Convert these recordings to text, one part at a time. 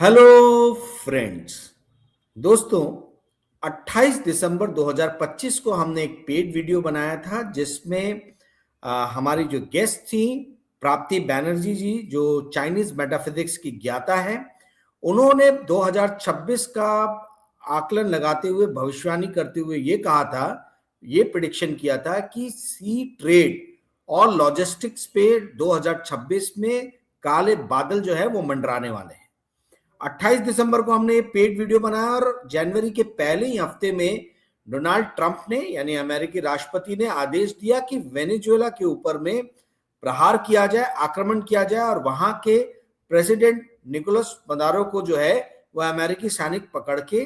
Hello friends. दोस्तों, 28 दिसंबर 2025 को हमने एक पेड वीडियो बनाया था जिसमें हमारी जो गेस्ट थी प्राप्ति बैनर्जी जी, जो चाइनीज मेटाफिजिक्स की ज्ञाता है। उन्होंने 2026 का आकलन लगाते हुए, भविष्यवाणी करते हुए ये कहा था, ये प्रिडिक्शन किया था कि सी ट्रेड और लॉजिस्टिक्स पे 2026 में काले बादल जो है वो मंडराने वाले हैं। 28 दिसंबर को हमने ये पेड वीडियो बनाया और जनवरी के पहले ही हफ्ते में डोनाल्ड ट्रंप ने, यानी अमेरिकी राष्ट्रपति ने आदेश दिया कि वेनेजुएला के ऊपर में प्रहार किया जाए, आक्रमण किया जाए और वहां के प्रेसिडेंट निकोलस मदारो को जो है वह अमेरिकी सैनिक पकड़ के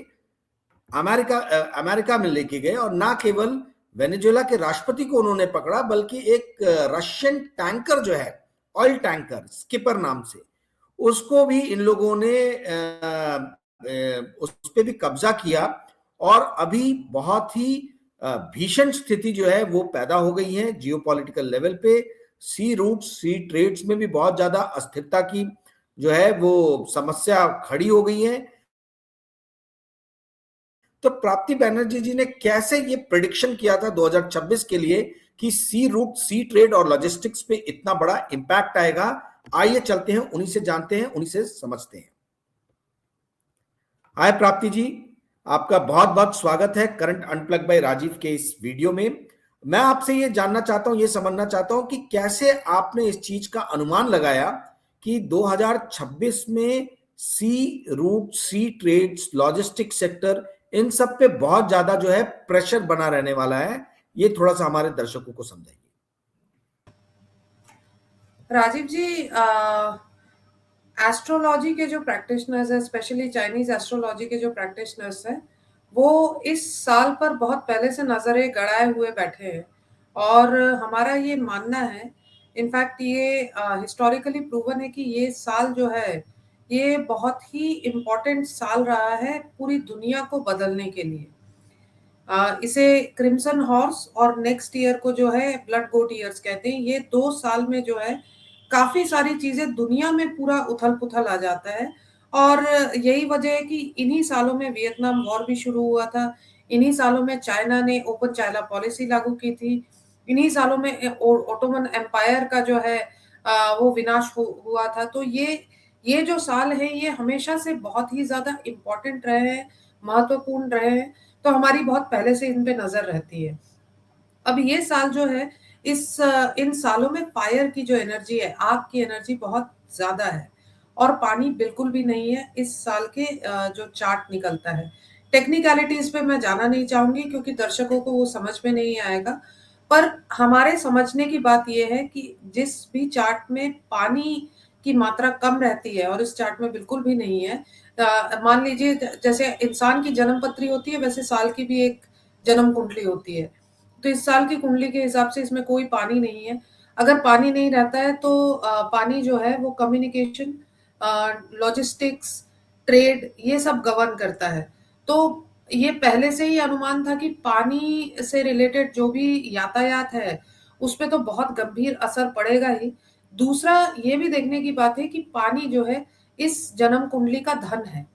अमेरिका में लेके गए। और ना केवल वेनेजुएला के राष्ट्रपति को उन्होंने पकड़ा, बल्कि एक रशियन टैंकर जो है, ऑयल टैंकर स्किपर नाम से, उसको भी इन लोगों ने उस पर भी कब्जा किया। और अभी बहुत ही भीषण स्थिति जो है वो पैदा हो गई है जियोपॉलिटिकल लेवल पे। सी रूट्स, सी ट्रेड्स में भी बहुत ज्यादा अस्थिरता की जो है वो समस्या खड़ी हो गई है। तो प्राप्ति बैनर्जी जी ने कैसे ये प्रिडिक्शन किया था 2026 के लिए कि सी रूट, सी ट्रेड और लॉजिस्टिक्स पे इतना बड़ा इंपैक्ट आएगा। आइए चलते हैं, उन्हीं से जानते हैं, उन्हीं से समझते हैं। हाय प्राप्ति जी, आपका बहुत बहुत स्वागत है करंट अनप्लग बाय राजीव के इस वीडियो में। मैं आपसे ये जानना चाहता हूं, ये समझना चाहता हूं कि कैसे आपने इस चीज का अनुमान लगाया कि 2026 में सी रूट, सी ट्रेड्स, लॉजिस्टिक सेक्टर, इन सब पे बहुत ज्यादा जो है प्रेशर बना रहने वाला है। ये थोड़ा सा हमारे दर्शकों को समझाइए। राजीव जी, एस्ट्रोलॉजी के जो प्रैक्टिशनर्स हैं, स्पेशली चाइनीज एस्ट्रोलॉजी के जो प्रैक्टिशनर्स हैं, वो इस साल पर बहुत पहले से नजरें गड़ाए हुए बैठे हैं। और हमारा ये मानना है, इनफैक्ट ये हिस्टोरिकली प्रूवन है कि ये साल जो है ये बहुत ही इम्पोर्टेंट साल रहा है पूरी दुनिया को बदलने के लिए। इसे क्रिम्सन हॉर्स और नेक्स्ट ईयर को जो है ब्लड गोट ईयर्स कहते हैं। ये 2 साल में जो है काफी सारी चीजें दुनिया में पूरा उथल पुथल आ जाता है। और यही वजह है कि इन्हीं सालों में वियतनाम वॉर भी शुरू हुआ था, इन्हीं सालों में चाइना ने ओपन चाइना पॉलिसी लागू की थी, इन्हीं सालों में ओटोमन एम्पायर का जो है वो विनाश हुआ था। तो ये जो साल है ये हमेशा से बहुत ही ज्यादा इम्पोर्टेंट रहे हैं, महत्वपूर्ण रहे हैं। तो हमारी बहुत पहले से इन पे नजर रहती है। अब ये साल जो है, इन सालों में फायर की जो एनर्जी है, आग की एनर्जी बहुत ज्यादा है और पानी बिल्कुल भी नहीं है। इस साल के जो चार्ट निकलता है, टेक्निकलिटीज पे मैं जाना नहीं चाहूंगी क्योंकि दर्शकों को वो समझ में नहीं आएगा। पर हमारे समझने की बात यह है कि जिस भी चार्ट में पानी की मात्रा कम रहती है, और इस चार्ट में बिल्कुल भी नहीं है, मान लीजिए जैसे इंसान की जन्म पत्री होती है, वैसे साल की भी एक जन्म कुंडली होती है। तो इस साल की कुंडली के हिसाब से इसमें कोई पानी नहीं है। अगर पानी नहीं रहता है तो पानी जो है वो कम्युनिकेशन, लॉजिस्टिक्स, ट्रेड, ये सब गवर्न करता है। तो ये पहले से ही अनुमान था कि पानी से रिलेटेड जो भी यातायात है उस पे तो बहुत गंभीर असर पड़ेगा ही। दूसरा ये भी देखने की बात है कि पानी जो है इस जन्म कुंडली का धन है।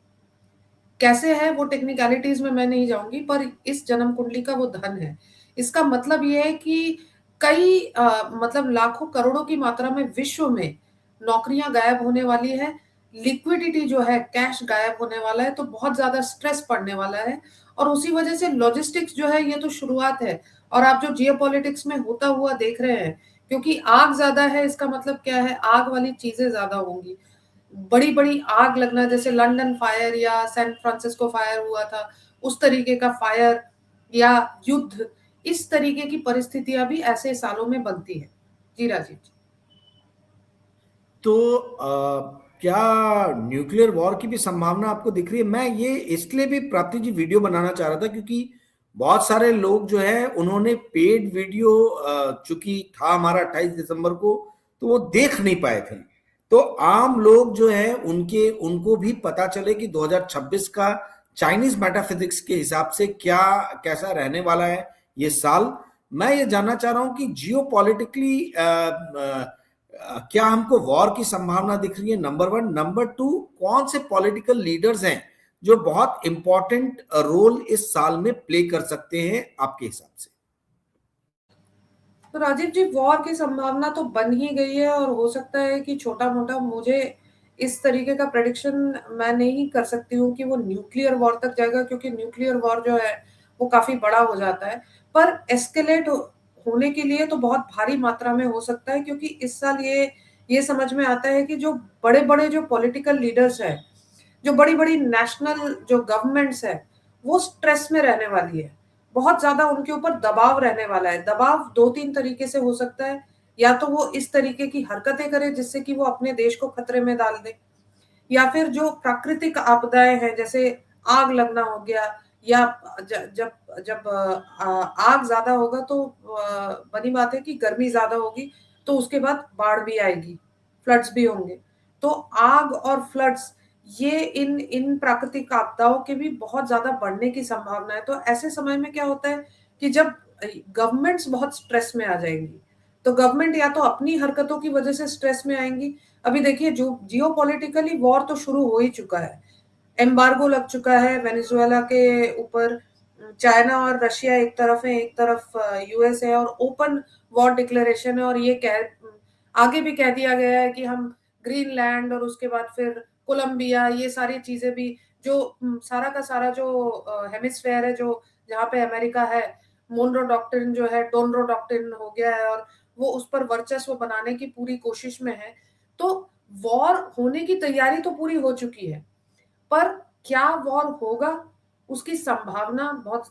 कैसे है वो टेक्निकलिटीज में मैं नहीं जाऊंगी, पर इस जन्म कुंडली का वो धन है। इसका मतलब ये है कि कई मतलब लाखों करोड़ों की मात्रा में विश्व में नौकरियां गायब होने वाली है, लिक्विडिटी जो है, कैश गायब होने वाला है, तो बहुत ज्यादा स्ट्रेस पड़ने वाला है। और उसी वजह से लॉजिस्टिक्स जो है ये तो शुरुआत है। और आप जो जियोपॉलिटिक्स में होता हुआ देख रहे हैं, क्योंकि आग ज्यादा है, इसका मतलब क्या है, आग वाली चीजें ज्यादा होंगी। बड़ी बड़ी आग लगना, जैसे लंदन फायर या सैन फ्रांसिस्को फायर हुआ था, उस तरीके का फायर या युद्ध, इस तरीके की परिस्थितियां भी ऐसे सालों में बनती है। जी राजीव जी। तो क्या न्यूक्लियर वॉर की भी संभावना आपको दिख रही है? मैं ये इसलिए भी प्राप्ति जी वीडियो बनाना चाह रहा था क्योंकि बहुत सारे लोग जो है उन्होंने पेड वीडियो, चूंकि था हमारा 28 दिसंबर को, तो वो देख नहीं पाए थे। तो आम लोग जो है उनको भी पता चले कि 2026 का चाइनीज मेटाफिजिक्स के हिसाब से क्या कैसा रहने वाला है ये साल। मैं ये जानना चाह रहा हूं कि जियो पॉलिटिकली क्या हमको वॉर की संभावना दिख रही है? Number one. नंबर टू, कौन से पॉलिटिकल लीडर्स हैं जो बहुत इंपॉर्टेंट रोल इस साल में प्ले कर सकते हैं आपके हिसाब से? तो राजीव जी, वॉर की संभावना तो बन ही गई है, और हो सकता है कि छोटा मोटा, मुझे इस तरीके का प्रेडिक्शन मैं नहीं कर सकती हूँ कि वो न्यूक्लियर वॉर तक जाएगा, क्योंकि न्यूक्लियर वॉर जो है वो काफी बड़ा हो जाता है। पर एस्केलेट होने के लिए तो बहुत भारी मात्रा में हो सकता है, क्योंकि इस साल ये समझ में आता है कि जो बड़े बड़े जो पॉलिटिकल लीडर्स हैं, जो बड़ी बड़ी नेशनल जो गवर्नमेंट्स है, वो स्ट्रेस में रहने वाली है। बहुत ज्यादा उनके ऊपर दबाव रहने वाला है। दबाव दो तीन तरीके से हो सकता है। या तो वो इस तरीके की हरकतें करे जिससे कि वो अपने देश को खतरे में डाल दे, या फिर जो प्राकृतिक आपदाएं हैं, जैसे आग लगना हो गया, या जब जब आग ज्यादा होगा तो बनी बात है कि गर्मी ज्यादा होगी, तो उसके बाद बाढ़ भी आएगी, फ्लड्स भी होंगे। तो आग और फ्लड्स, ये इन इन प्राकृतिक आपदाओं के भी बहुत ज्यादा बढ़ने की संभावना है। तो ऐसे समय में क्या होता है कि जब गवर्नमेंट्स बहुत स्ट्रेस में आ जाएंगी, तो गवर्नमेंट या तो अपनी हरकतों की वजह से स्ट्रेस में आएंगी। अभी देखिए, जो जियो पॉलिटिकली वॉर तो शुरू हो ही चुका है, एम्बार्गो लग चुका है वेनेजुएला के ऊपर। चाइना और रशिया एक तरफ है, एक तरफ यूएस है, और ओपन वॉर डिक्लेरेशन है। और ये आगे भी कह दिया गया है कि हम ग्रीनलैंड, और उसके बाद फिर कोलंबिया, ये सारी चीजें भी, जो सारा का सारा जो हेमिस्फेयर है, जो जहाँ पे अमेरिका है, मोनरो डॉक्ट्रिन जो है, डोनरो डॉक्ट्रिन हो गया है, और वो उस पर वर्चस्व बनाने की पूरी कोशिश में है। तो वॉर होने की तैयारी तो पूरी हो चुकी है, पर क्या वॉर होगा, उसकी संभावना बहुत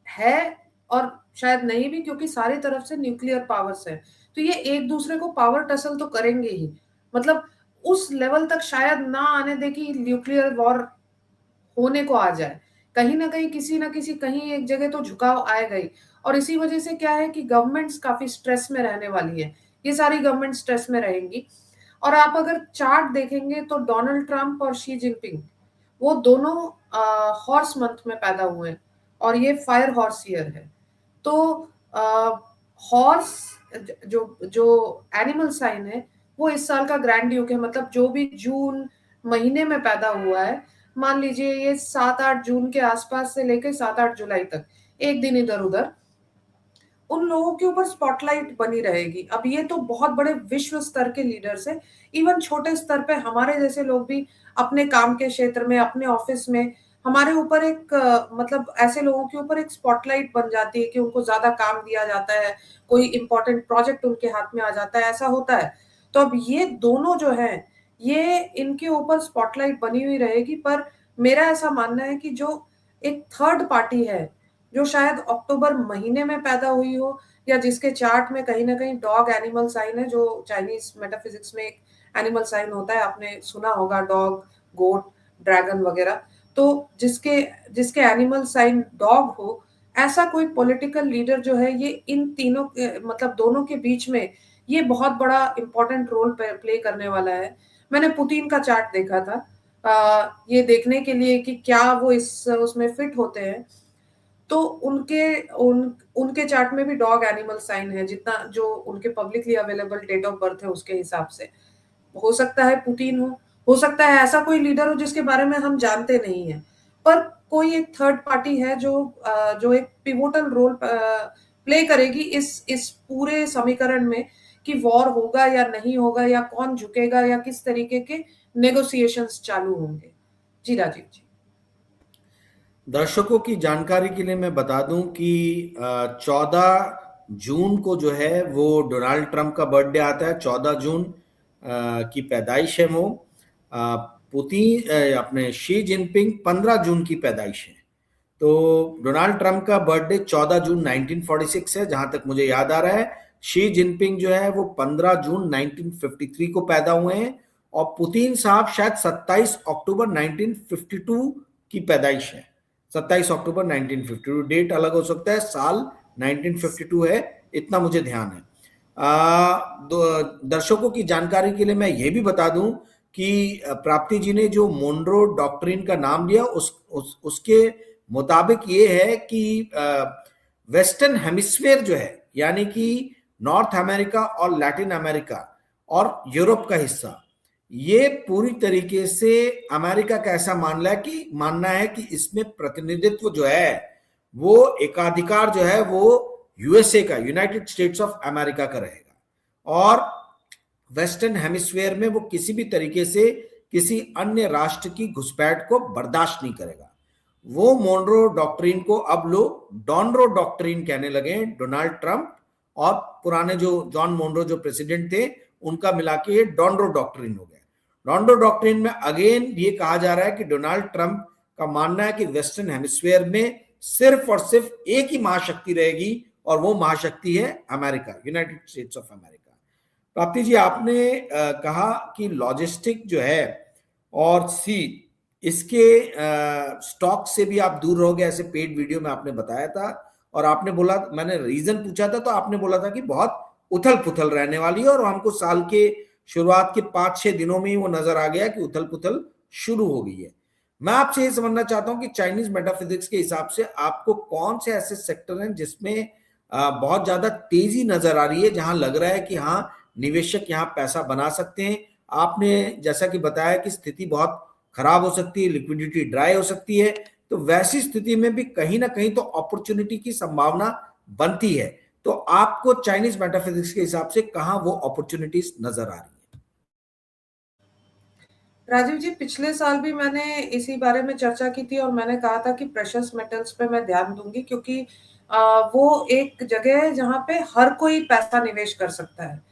है, और शायद नहीं भी, क्योंकि सारी तरफ से न्यूक्लियर पावर्स है। तो ये एक दूसरे को पावर टसल तो करेंगे ही। मतलब उस लेवल तक शायद ना आने दे कि न्यूक्लियर वॉर होने को आ जाए। कहीं ना कहीं, किसी ना किसी, कहीं एक जगह तो झुकाव आएगा ही। और इसी वजह से क्या है कि गवर्नमेंट्स काफी स्ट्रेस में रहने वाली है। ये सारी गवर्नमेंट स्ट्रेस में रहेंगी। और आप अगर चार्ट देखेंगे तो डोनाल्ड ट्रंप और शी जिनपिंग, वो दोनों हॉर्स मंथ में पैदा हुए हैं, और ये फायर हॉर्स ईयर है। तो हॉर्स जो जो एनिमल साइन है, वो इस साल का ग्रैंड ड्यूक है। मतलब जो भी जून महीने में पैदा हुआ है, मान लीजिए ये 7-8 जून के आसपास से लेकर 7-8 जुलाई तक, एक दिन इधर उधर, उन लोगों के ऊपर स्पॉटलाइट बनी रहेगी। अब ये तो बहुत बड़े विश्व स्तर के लीडर्स हैं। इवन छोटे स्तर पे हमारे जैसे लोग भी अपने काम के क्षेत्र में, अपने ऑफिस में, हमारे ऊपर एक मतलब ऐसे लोगों के ऊपर एक स्पॉटलाइट बन जाती है कि उनको ज्यादा काम दिया जाता है, कोई इंपॉर्टेंट प्रोजेक्ट उनके हाथ में आ जाता है, ऐसा होता है। तो अब ये दोनों जो है, ये इनके ऊपर स्पॉटलाइट बनी हुई रहेगी। पर मेरा ऐसा मानना है कि जो एक थर्ड पार्टी है, जो शायद अक्टूबर महीने में पैदा हुई हो, या जिसके चार्ट में कहीं ना कहीं डॉग एनिमल साइन है, जो चाइनीज मेटाफिजिक्स में एक एनिमल साइन होता है, आपने सुना होगा, डॉग, गोट, ड्रैगन वगैरह। तो जिसके जिसके एनिमल साइन डॉग हो, ऐसा कोई पॉलिटिकल लीडर जो है, ये इन तीनों मतलब दोनों के बीच में ये बहुत बड़ा इंपॉर्टेंट रोल प्ले करने वाला है। मैंने पुतिन का चार्ट देखा था, ये देखने के लिए कि क्या वो इस उसमें फिट होते हैं। तो उनके चार्ट में भी डॉग एनिमल साइन है, जितना जो उनके publicly available date of birth है उसके हिसाब से। हो सकता है पुतिन हो सकता है ऐसा कोई लीडर हो जिसके बारे में हम जानते नहीं है। पर कोई एक थर्ड पार्टी है जो एक पिवोटल रोल प्ले करेगी इस पूरे समीकरण में, कि वॉर होगा या नहीं होगा, या कौन झुकेगा, या किस तरीके के नेगोशिएशंस चालू होंगे। जी राजीव जी। दर्शकों की जानकारी के लिए मैं बता दूं कि 14 जून को जो है वो डोनाल्ड ट्रंप का बर्थडे आता है। 14 जून की पैदाइश है वो। पुतिन अपने शी जिनपिंग 15 जून की पैदाइश है। तो डोनाल्ड ट्रंप का बर्थडे 14 जून 1946 है, जहां तक मुझे याद आ रहा है। शी जिनपिंग जो है वो 15 जून 1953 को पैदा हुए हैं। और पुतिन साहब शायद 27 अक्टूबर 1952 की पैदाइश है। 27 अक्टूबर 1952, डेट अलग हो सकता है, साल 1952 है, इतना मुझे ध्यान है। दर्शकों की जानकारी के लिए मैं ये भी बता दूं कि प्राप्ति जी ने जो मोनरो डॉक्ट्रिन का नाम लिया, उसके मुताबिक ये है कि वेस्टर्न हेमिस्फेयर जो है, यानी कि नॉर्थ अमेरिका और लैटिन अमेरिका, और यूरोप का हिस्सा, ये पूरी तरीके से अमेरिका का ऐसा मानना है कि इसमें प्रतिनिधित्व जो है वो एकाधिकार जो है वो यूएसए का, यूनाइटेड स्टेट्स ऑफ अमेरिका का रहेगा, और वेस्टर्न हेमिस्फीयर में वो किसी भी तरीके से किसी अन्य राष्ट्र की घुसपैठ को बर्दाश्त नहीं करेगा। वो मोनरो डॉक्ट्रिन को अब लोग डॉनरो डॉक्ट्रिन कहने लगे, डोनाल्ड ट्रंप और पुराने जो जॉन मोनरो जो प्रेसिडेंट थे उनका मिला के ये डॉनरो डॉक्ट्रिन हो गया। डॉनरो डॉक्ट्रिन में अगेन ये कहा जा रहा है कि डोनाल्ड ट्रंप का मानना है कि वेस्टर्न हेमिस्फीयर में सिर्फ और सिर्फ एक ही महाशक्ति रहेगी और वो महाशक्ति है America, United states of America. प्राप्ति जी, आपने कहा कि लॉजिस्टिक जो है और सी इसके स्टॉक से भी आप दूर रहोगे, ऐसे पेड वीडियो में आपने बताया था, और आपने बोला, मैंने रीजन पूछा था तो आपने बोला था कि बहुत उथल पुथल रहने वाली है, और हमको साल के शुरुआत के 5-6 दिनों में ही वो नजर आ गया कि उथल पुथल शुरू हो गई है। मैं आपसे ये समझना चाहता हूं कि चाइनीज मेटाफिजिक्स के हिसाब से आपको कौन से ऐसे सेक्टर हैं जिसमें बहुत ज्यादा तेजी नजर आ रही है, जहां लग रहा है कि हाँ निवेशक यहाँ पैसा बना सकते हैं। आपने जैसा कि बताया कि स्थिति बहुत खराब हो सकती है, लिक्विडिटी ड्राई हो सकती है, तो वैसी स्थिति में भी कहीं ना कहीं तो अपॉर्चुनिटी की संभावना बनती है। तो आपको चाइनीज मेटाफिजिक्स के हिसाब से कहां वो अपॉर्चुनिटीज नजर आ रही है? राजीव जी, पिछले साल भी मैंने इसी बारे में चर्चा की थी और मैंने कहा था कि प्रेशियस मेटल्स पे मैं ध्यान दूंगी, क्योंकि वो एक जगह है जहाँ पे हर कोई पैसा निवेश कर सकता है।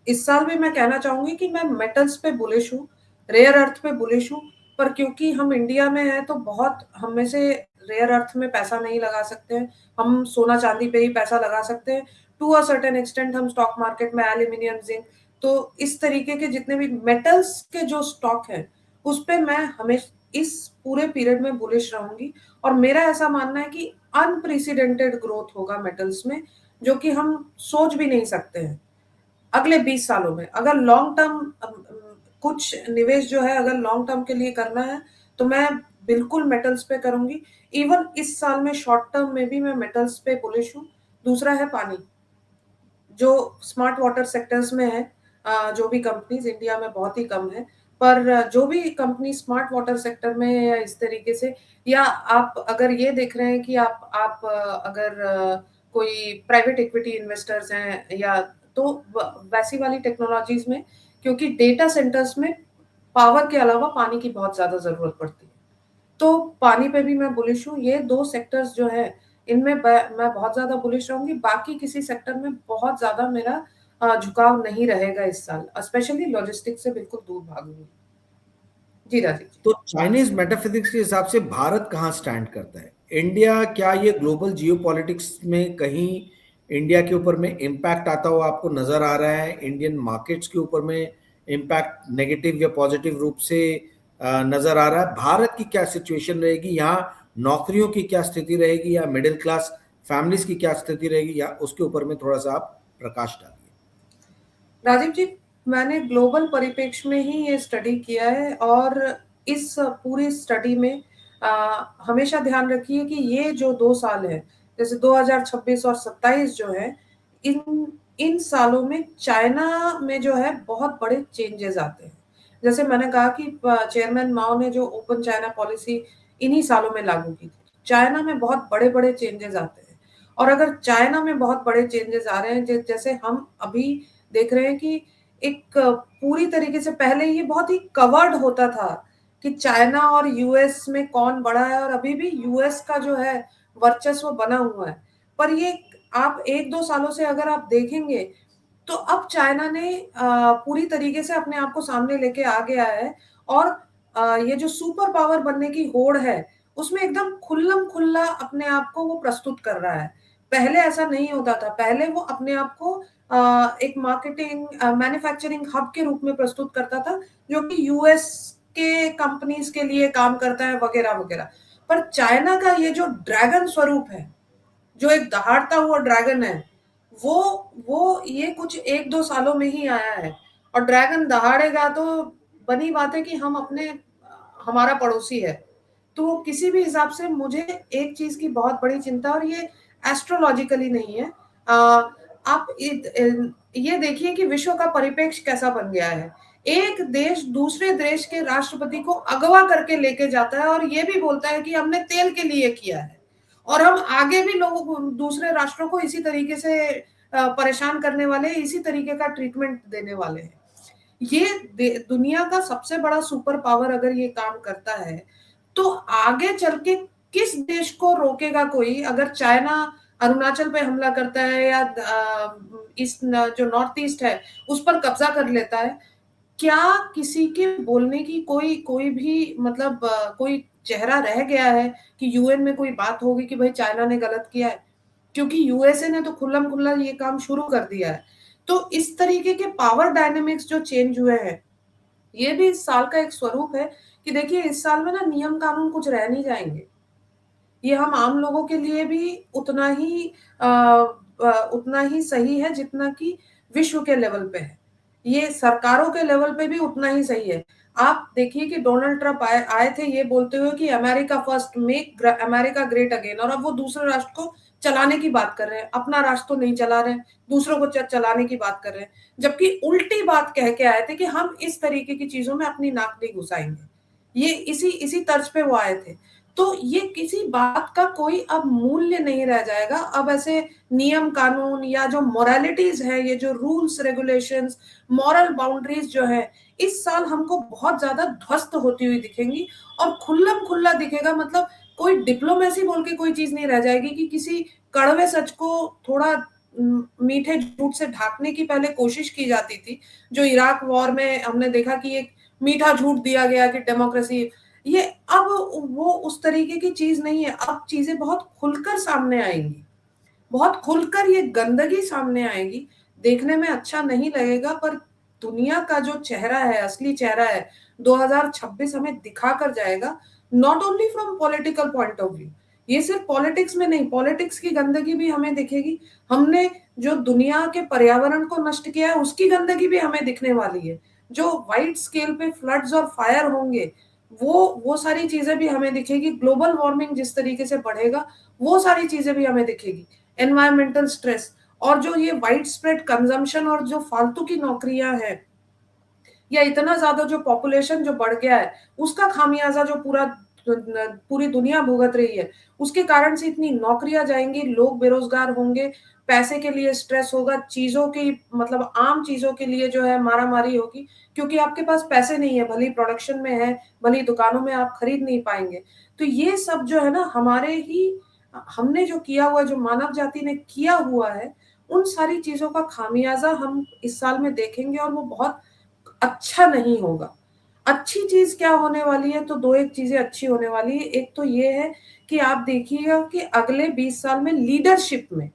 इस साल भी मैं कहना चाहूंगी कि मैं मेटल्स पे बुलिश हूँ, रेयर अर्थ पे बुलिश हूँ, पर क्योंकि हम इंडिया में हैं तो बहुत हम में से रेयर अर्थ में पैसा नहीं लगा सकते हैं। हम सोना चांदी पे ही पैसा लगा सकते हैं। टू अ सर्टेन एक्सटेंट हम स्टॉक मार्केट में एल्यूमिनियम, जिंक, तो इस तरीके के जितने भी मेटल्स के जो स्टॉक है उस पे मैं हमेशा इस पूरे पीरियड में बुलिश रहूंगी। और मेरा ऐसा मानना है कि अनप्रेसिडेंटेड ग्रोथ होगा मेटल्स में, जो कि हम सोच भी नहीं सकते हैं अगले 20 सालों में। अगर लॉन्ग टर्म कुछ निवेश जो है अगर लॉन्ग टर्म के लिए करना है तो मैं बिल्कुल मेटल्स पे करूंगी। इवन इस साल में शॉर्ट टर्म में भी मैं मेटल्स पे बुलिश हूँ। दूसरा है पानी, जो स्मार्ट वाटर सेक्टर्स में है। जो भी कंपनीज इंडिया में बहुत ही कम है, पर जो भी कंपनी स्मार्ट वाटर सेक्टर में है या इस तरीके से, या आप अगर ये देख रहे हैं कि आप अगर कोई प्राइवेट इक्विटी इन्वेस्टर्स हैं, या तो वैसी वाली टेक्नोलॉजीज में, क्योंकि डेटा सेंटर्स में पावर के अलावा पानी की बहुत ज्यादा जरूरत पड़ती है, तो पानी पे भी मैं बुलिश हूँ। ये दो सेक्टर्स जो है इनमें मैं बहुत ज्यादा बुलिश रहूंगी। बाकी किसी सेक्टर में बहुत ज्यादा मेरा झुकाव नहीं रहेगा इस साल, स्पेशली लॉजिस्टिक्स से बिल्कुल दूर भागूंगी। जी राजीव जी। तो चाइनीज मेटाफिजिक्स के हिसाब से भारत कहाँ स्टैंड करता है? इंडिया, क्या ये ग्लोबल जियोपॉलिटिक्स में कहीं इंडिया के ऊपर में इम्पैक्ट आता हुआ आपको नजर आ रहा है? इंडियन मार्केट्स के ऊपर में इम्पैक्ट नेगेटिव या पॉजिटिव रूप से नजर आ रहा है? भारत की क्या सिचुएशन रहेगी यहाँ? नौकरियों की क्या स्थिति रहेगी, या मिडिल क्लास फैमिलीज की क्या स्थिति रहेगी, या उसके ऊपर में थोड़ा सा आप प्रकाश डालिए। राजीव जी, मैंने ग्लोबल परिप्रेक्ष्य में ही ये स्टडी किया है, और इस पूरी स्टडी में हमेशा ध्यान रखिए कि ये जो 2 साल है, जैसे 2026 और 27 जो है, इन इन सालों में चाइना में जो है बहुत बड़े चेंजेस आते हैं। जैसे मैंने कहा कि चेयरमैन माओ ने जो ओपन चाइना पॉलिसी इन्हीं सालों में लागू की थी। चाइना में बहुत बड़े बड़े चेंजेस आते हैं, और अगर चाइना में बहुत बड़े चेंजेस आ रहे हैं, जैसे हम अभी देख रहे हैं कि एक पूरी तरीके से पहले ये बहुत ही कवर्ड होता था कि चाइना और यूएस में कौन बड़ा है, और अभी भी यूएस का जो है वर्चस्व बना हुआ है। पर ये आप 1-2 सालों से अगर आप देखेंगे तो अब चाइना ने पूरी तरीके से अपने आप को सामने लेके आ गया है, और ये जो सुपर पावर बनने की होड़ है उसमें एकदम खुल्लम खुल्ला अपने आप को वो प्रस्तुत कर रहा है। पहले ऐसा नहीं होता था। पहले वो अपने आप को एक मार्केटिंग मैन्युफैक्चरिंग हब के रूप में प्रस्तुत करता था, जो कि यूएस के कंपनीज के लिए काम करता है वगैरह वगैरह। पर चाइना का ये जो ड्रैगन स्वरूप है, जो एक दहाड़ता हुआ ड्रैगन है, वो वो ये कुछ 1-2 सालों में ही आया है। और ड्रैगन दहाड़ेगा तो बनी बात है कि हम अपने हमारा पड़ोसी है। तो किसी भी हिसाब से मुझे एक चीज की बहुत बड़ी चिंता, और ये एस्ट्रोलॉजिकली नहीं है, आप ये देखिए कि विश्व का परिप्रेक्ष्य कैसा बन गया है। एक देश दूसरे देश के राष्ट्रपति को अगवा करके लेके जाता है और ये भी बोलता है कि हमने तेल के लिए किया है, और हम आगे भी लोगों दूसरे राष्ट्रों को इसी तरीके से परेशान करने वाले, इसी तरीके का ट्रीटमेंट देने वाले हैं। ये दुनिया का सबसे बड़ा सुपर पावर अगर ये काम करता है, तो आगे चल के किस देश को रोकेगा कोई? अगर चाइना अरुणाचल पे हमला करता है या इस जो नॉर्थ ईस्ट है उस पर कब्जा कर लेता है, क्या किसी के बोलने की कोई भी मतलब कोई चेहरा रह गया है कि यूएन में कोई बात होगी कि भाई चाइना ने गलत किया है? क्योंकि यूएसए ने तो खुल्लम खुल्ला ये काम शुरू कर दिया है। तो इस तरीके के पावर डायनामिक्स जो चेंज हुए हैं, ये भी इस साल का एक स्वरूप है कि देखिए इस साल में ना नियम कानून कुछ रह नहीं जाएंगे। ये हम आम लोगों के लिए भी उतना ही सही है जितना कि विश्व के लेवल पे है। ये सरकारों के लेवल पे भी उतना ही सही है। आप देखिए कि डोनाल्ड ट्रंप आए थे ये बोलते हुए कि America first, make America great again, और अब वो दूसरे राष्ट्र को चलाने की बात कर रहे हैं। अपना राष्ट्र तो नहीं चला रहे हैं, दूसरों को चलाने की बात कर रहे हैं। जबकि उल्टी बात कह के आए थे कि हम इस तरीके की चीजों में अपनी नाक नहीं घुसाएंगे। ये इसी तर्ज पे वो आए थे। तो ये किसी बात का कोई अब मूल्य नहीं रह जाएगा। अब ऐसे नियम कानून या जो मोरालिटीज है, ये जो रूल्स रेगुलेशंस, मॉरल बाउंड्रीज जो है, इस साल हमको बहुत ज्यादा ध्वस्त होती हुई दिखेंगी और खुल्लम खुल्ला दिखेगा। मतलब कोई डिप्लोमेसी बोल के कोई चीज नहीं रह जाएगी कि किसी कड़वे सच को थोड़ा मीठे झूठ से ढाकने की पहले कोशिश की जाती थी। जो इराक वॉर में हमने देखा कि एक मीठा झूठ दिया गया कि डेमोक्रेसी, ये अब वो उस तरीके की चीज नहीं है। अब चीजें बहुत खुलकर सामने आएंगी, बहुत खुलकर ये गंदगी सामने आएगी। देखने में अच्छा नहीं लगेगा, पर दुनिया का जो चेहरा है, असली चेहरा है, 2026 हमें दिखा कर जाएगा। Not only from political point of view, ये सिर्फ पॉलिटिक्स में नहीं, पॉलिटिक्स की गंदगी भी हमें दिखेगी। हमने जो दुनिया के पर्यावरण को नष्ट किया है उसकी गंदगी भी हमें दिखने वाली है। जो वाइड स्केल पे फ्लड्स और फायर होंगे, वो सारी चीजें भी हमें दिखेगी। ग्लोबल वार्मिंग जिस तरीके से बढ़ेगा, वो सारी चीजें भी हमें दिखेगी। एनवायरमेंटल स्ट्रेस, और जो ये वाइड स्प्रेड कंजम्पशन और जो फालतू की नौकरियां हैं, या इतना ज्यादा जो पॉपुलेशन जो बढ़ गया है, उसका खामियाजा जो पूरी दुनिया भुगत रही है, उसके कारण से इतनी नौकरियां जाएंगी, लोग बेरोजगार होंगे, पैसे के लिए स्ट्रेस होगा, चीजों की मतलब आम चीजों के लिए जो है मारामारी होगी, क्योंकि आपके पास पैसे नहीं है, भली प्रोडक्शन में है, भली दुकानों में आप खरीद नहीं पाएंगे। तो ये सब जो है ना, हमने जो किया हुआ, जो मानव जाति ने किया हुआ है, उन सारी चीजों का खामियाजा हम इस साल में देखेंगे और वो बहुत अच्छा नहीं होगा। अच्छी चीज क्या होने वाली है? तो दो एक चीजें अच्छी होने वाली है। एक तो ये है कि आप देखिएगा कि अगले 20 साल में लीडरशिप में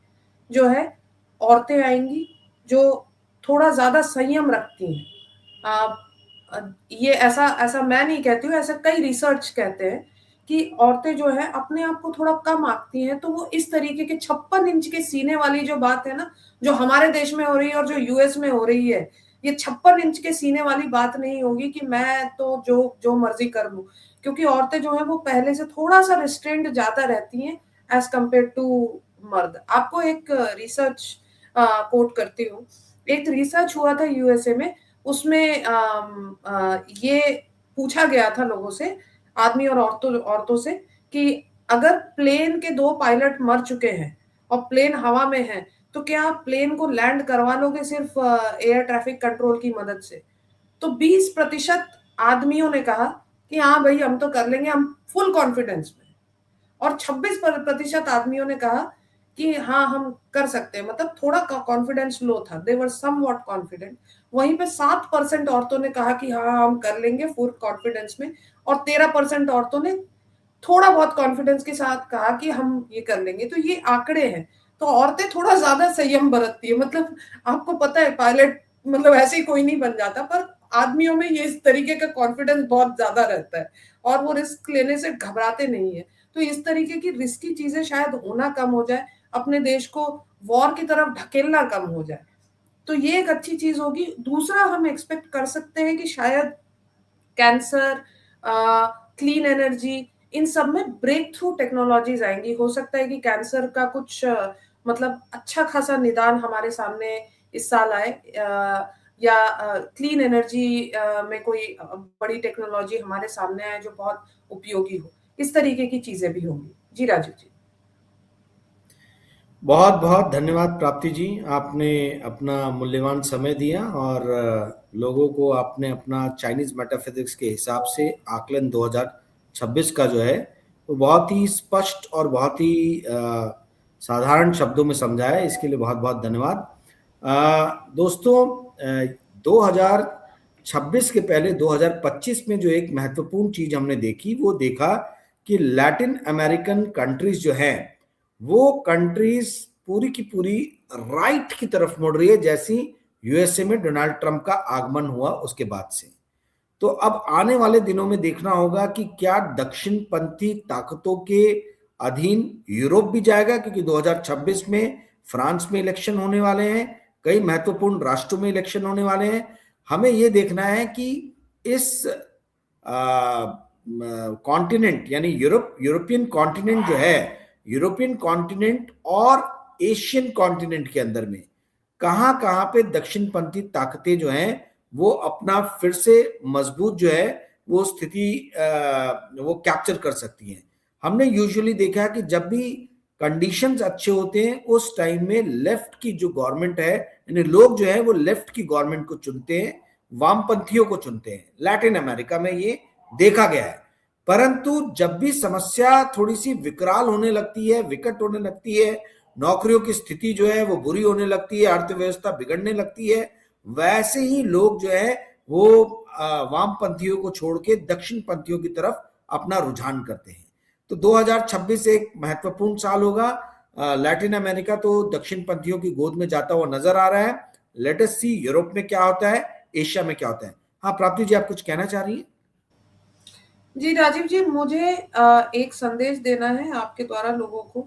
जो है औरतें आएंगी, जो थोड़ा ज्यादा संयम रखती हैं। ये ऐसा ऐसा मैं नहीं कहती हूँ, ऐसा कई रिसर्च कहते हैं कि औरतें जो है अपने आप को थोड़ा कम आंकती हैं। तो वो इस तरीके के 56 इंच के सीने वाली जो बात है ना, जो हमारे देश में हो रही है और जो यूएस में हो रही है, ये 56 इंच के सीने वाली बात नहीं होगी कि मैं तो जो जो मर्जी कर लूं। क्योंकि औरतें जो है वो पहले से थोड़ा सा रिस्ट्रेंड ज्यादा रहती हैं एज कम्पेयर टू मर्द। आपको एक रिसर्च कोट करती हूँ। एक रिसर्च हुआ था यूएसए में, उसमें ये पूछा गया था लोगों से, आदमी और औरतों से, कि अगर प्लेन के 2 पायलट मर चुके हैं और प्लेन हवा में है, तो क्या आप प्लेन को लैंड करवा लोगे सिर्फ एयर ट्रैफिक कंट्रोल की मदद से? तो 20% आदमियों ने कहा कि हाँ भाई हम तो कर लेंगे, हम फुल कॉन्फिडेंस में। और 26% आदमियों ने कहा कि हाँ हम कर सकते हैं, मतलब थोड़ा कॉन्फिडेंस लो था, दे वर समवॉट कॉन्फिडेंट। वहीं पे 7% औरतों ने कहा कि हाँ हम कर लेंगे फुल कॉन्फिडेंस में, और 13% औरतों ने थोड़ा बहुत कॉन्फिडेंस के साथ कहा कि हम ये कर लेंगे। तो ये आंकड़े हैं। तो औरतें थोड़ा ज्यादा संयम बरतती है। मतलब आपको पता है पायलट मतलब ऐसे ही कोई नहीं बन जाता, पर आदमियों में ये इस तरीके का कॉन्फिडेंस बहुत ज्यादा रहता है और वो रिस्क लेने से घबराते नहीं है। तो इस तरीके की रिस्की चीजें शायद होना कम हो जाए, अपने देश को वॉर की तरफ ढकेलना कम हो जाए। तो ये एक अच्छी चीज होगी। दूसरा, हम एक्सपेक्ट कर सकते हैं कि शायद कैंसर, क्लीन एनर्जी, इन सब में ब्रेक थ्रू टेक्नोलॉजीज आएंगी। हो सकता है कि कैंसर का कुछ मतलब अच्छा खासा निदान हमारे सामने इस साल आए, या क्लीन एनर्जी में कोई बड़ी टेक्नोलॉजी हमारे सामने आए जो बहुत उपयोगी हो, इस तरीके की चीजें भी होंगी। जी राजीव जी। बहुत बहुत धन्यवाद प्राप्ति जी, आपने अपना मूल्यवान समय दिया और लोगों को आपने अपना चाइनीज मेटाफिजिक्स के हिसाब से आकलन 2026 का जो है वो बहुत ही स्पष्ट और बहुत ही साधारण शब्दों में समझाया है। इसके लिए बहुत बहुत धन्यवाद। दोस्तों, 2026 के पहले 2025 में जो एक महत्वपूर्ण चीज हमने देखी वो देखा कि लैटिन अमेरिकन कंट्रीज जो हैं वो कंट्रीज पूरी की पूरी राइट की तरफ मुड़ रही है, जैसी यूएसए में डोनाल्ड ट्रंप का आगमन हुआ उसके बाद से। तो अब आने वाले दिनों में देखना होगा कि क्या दक्षिणपंथी ताकतों के अधीन यूरोप भी जाएगा, क्योंकि 2026 में फ्रांस में इलेक्शन होने वाले हैं, कई महत्वपूर्ण राष्ट्रों में इलेक्शन होने वाले हैं। हमें यह देखना है कि इस कॉन्टिनेंट यानी यूरोपियन कॉन्टिनेंट जो है, यूरोपियन कॉन्टिनेंट और एशियन कॉन्टिनेंट के अंदर में कहां कहां पे दक्षिणपंथी ताकतें जो हैं वो अपना फिर से मजबूत जो है वो स्थिति वो कैप्चर कर सकती हैं। हमने यूजुअली देखा है कि जब भी कंडीशंस अच्छे होते हैं उस टाइम में लेफ्ट की जो गवर्नमेंट है, यानी लोग जो है वो लेफ्ट की गवर्नमेंट को चुनते हैं, वामपंथियों को चुनते हैं। लैटिन अमेरिका में ये देखा गया है। परंतु जब भी समस्या थोड़ी सी विकराल होने लगती है, विकट होने लगती है, नौकरियों की स्थिति जो है वो बुरी होने लगती है, अर्थव्यवस्था बिगड़ने लगती है, वैसे ही लोग जो है वो वामपंथियों को छोड़ के दक्षिण पंथियों की तरफ अपना रुझान करते हैं। तो 2026 एक महत्वपूर्ण साल होगा। लैटिन अमेरिका तो दक्षिण पंथियों की गोद में जाता हुआ नजर आ रहा है। लेट अस सी यूरोप में क्या होता है, एशिया में क्या होता है। हाँ प्राप्ति जी, आप कुछ कहना चाह रही हैं? जी राजीव जी, मुझे एक संदेश देना है आपके द्वारा लोगों को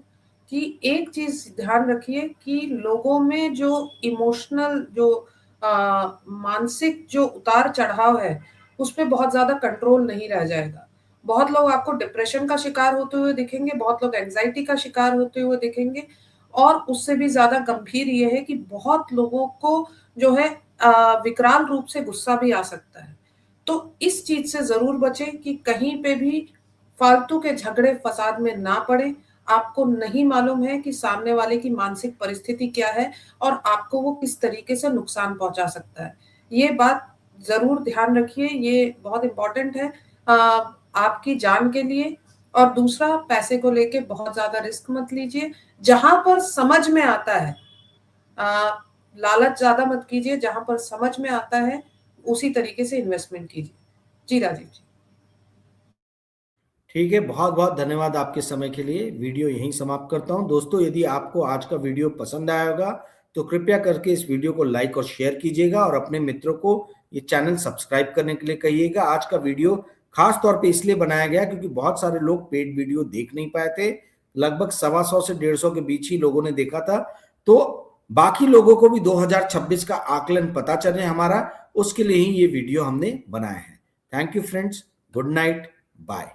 कि एक चीज ध्यान रखिए कि लोगों में जो इमोशनल जो मानसिक जो उतार चढ़ाव है उस पर बहुत ज्यादा कंट्रोल नहीं रह जाएगा। बहुत लोग आपको डिप्रेशन का शिकार होते हुए दिखेंगे, बहुत लोग एंजाइटी का शिकार होते हुए दिखेंगे, और उससे भी ज्यादा गंभीर ये है कि बहुत लोगों को जो है विकराल रूप से गुस्सा भी आ सकता है। तो इस चीज से जरूर बचें कि कहीं पे भी फालतू के झगड़े फसाद में ना पड़े। आपको नहीं मालूम है कि सामने वाले की मानसिक परिस्थिति क्या है और आपको वो किस तरीके से नुकसान पहुंचा सकता है। ये बात जरूर ध्यान रखिए, ये बहुत इंपॉर्टेंट है आपकी जान के लिए। और दूसरा, पैसे को लेके बहुत ज्यादा रिस्क मत लीजिए। जहां पर समझ में आता है, लालच ज्यादा मत कीजिए, जहां पर समझ में आता है उसी तरीके से इन्वेस्टमेंट कीजिए। जी राजीव जी। ठीक है, बहुत बहुत धन्यवाद आपके समय के लिए। वीडियो यहीं समाप्त करता हूं। दोस्तों, यदि आपको आज का वीडियो पसंद आया होगा तो कृपया करके इस वीडियो को लाइक और शेयर कीजिएगा और अपने मित्रों को ये चैनल सब्सक्राइब करने के लिए कहिएगा। आज का वीडियो खास तौर पे इसलिए बनाया गया क्योंकि बहुत सारे लोग पेड वीडियो देख नहीं पाए थे। लगभग 125 से 150 के बीच ही लोगों ने देखा था। तो बाकी लोगों को भी 2026 का आकलन पता चले हमारा, उसके लिए ही ये वीडियो हमने बनाया है। Thank you friends, good night, bye.